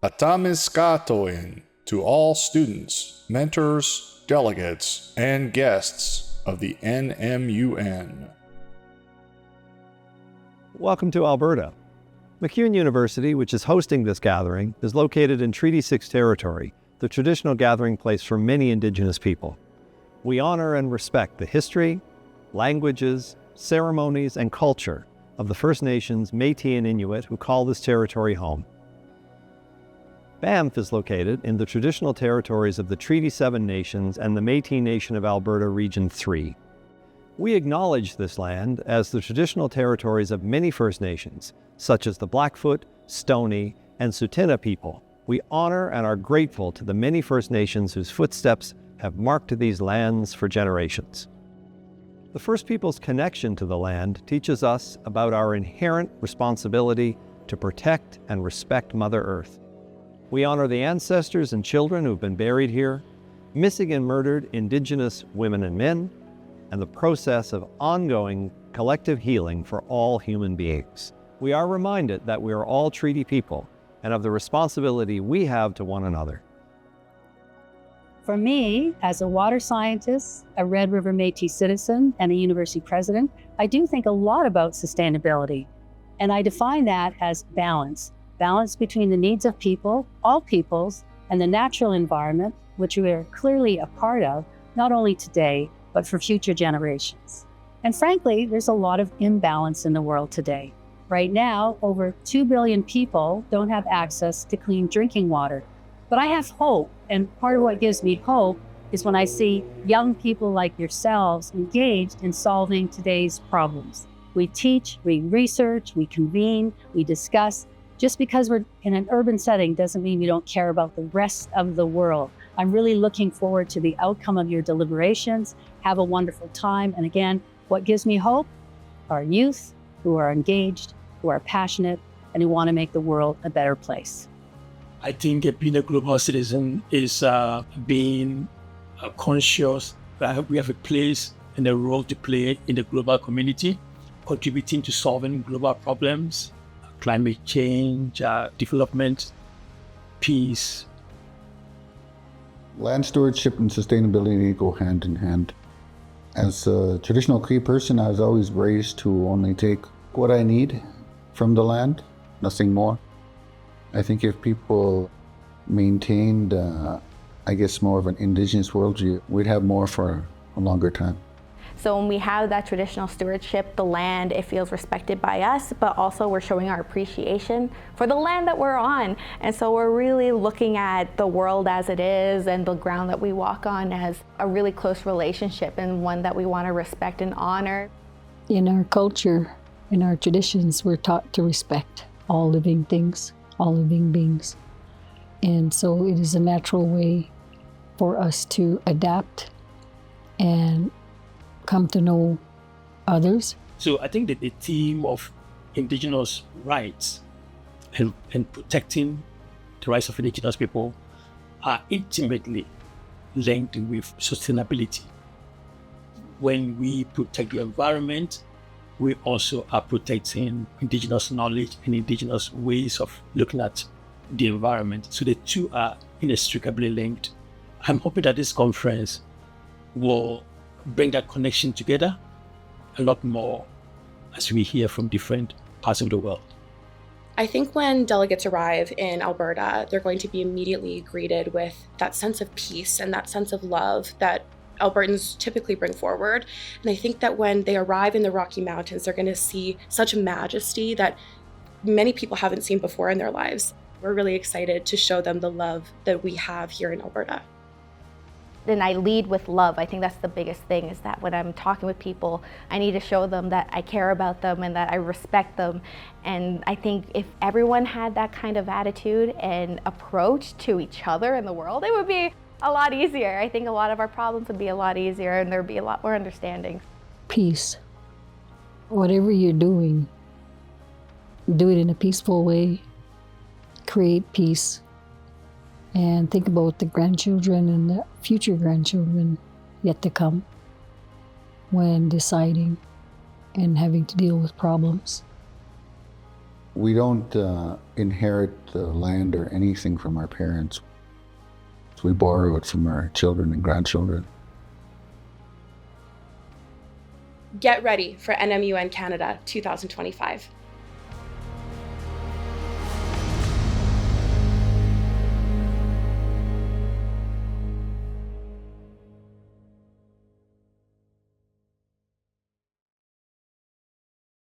Atamiskatoin to all students, mentors, delegates, and guests of the NMUN. Welcome to Alberta. MacEwan University, which is hosting this gathering, is located in Treaty 6 territory, the traditional gathering place for many Indigenous people. We honor and respect the history, languages, ceremonies, and culture of the First Nations, Métis, and Inuit who call this territory home. Banff is located in the traditional territories of the Treaty 7 nations and the Métis Nation of Alberta Region 3. We acknowledge this land as the traditional territories of many First Nations, such as the Blackfoot, Stoney, and Tsuut'ina people. We honor and are grateful to the many First Nations whose footsteps have marked these lands for generations. The First Peoples' connection to the land teaches us about our inherent responsibility to protect and respect Mother Earth. We honor the ancestors and children who've been buried here, missing and murdered Indigenous women and men, and the process of ongoing collective healing for all human beings. We are reminded that we are all treaty people and of the responsibility we have to one another. For me, as a water scientist, a Red River Métis citizen, and a university president, I do think a lot about sustainability. And I define that as balance. Balance between the needs of people, all peoples, and the natural environment, which we are clearly a part of, not only today, but for future generations. And frankly, there's a lot of imbalance in the world today. Right now, over 2 billion people don't have access to clean drinking water. But I have hope, and part of what gives me hope is when I see young people like yourselves engaged in solving today's problems. We teach, we research, we convene, we discuss. Just because we're in an urban setting doesn't mean we don't care about the rest of the world. I'm really looking forward to the outcome of your deliberations. Have a wonderful time. And again, what gives me hope are youth who are engaged, who are passionate, and who want to make the world a better place. I think being a global citizen is being conscious that we have a place and a role to play in the global community, contributing to solving global problems, climate change, development, peace. Land stewardship and sustainability go hand in hand. As a traditional Cree person, I was always raised to only take what I need from the land, nothing more. I think if people maintained, more of an Indigenous worldview, we'd have more for a longer time. So when we have that traditional stewardship, the land, it feels respected by us, but also we're showing our appreciation for the land that we're on. And so we're really looking at the world as it is and the ground that we walk on as a really close relationship and one that we want to respect and honor. In our culture, in our traditions, we're taught to respect all living things, all living beings. And so it is a natural way for us to adapt and come to know others. So I think that the theme of Indigenous rights and protecting the rights of Indigenous people are intimately linked with sustainability. When we protect the environment, we also are protecting Indigenous knowledge and Indigenous ways of looking at the environment. So the two are inextricably linked. I'm hoping that this conference will bring that connection together a lot more as we hear from different parts of the world. I think when delegates arrive in Alberta, they're going to be immediately greeted with that sense of peace and that sense of love that Albertans typically bring forward. And I think that when they arrive in the Rocky Mountains, they're going to see such majesty that many people haven't seen before in their lives. We're really excited to show them the love that we have here in Alberta. And I lead with love. I think that's the biggest thing, is that when I'm talking with people, I need to show them that I care about them and that I respect them. And I think if everyone had that kind of attitude and approach to each other in the world, it would be a lot easier. I think a lot of our problems would be a lot easier and there'd be a lot more understanding. Peace. Whatever you're doing, do it in a peaceful way. Create peace. And think about the grandchildren and the future grandchildren yet to come when deciding and having to deal with problems. We don't inherit the land or anything from our parents. We borrow it from our children and grandchildren. Get ready for NMUN Canada 2025.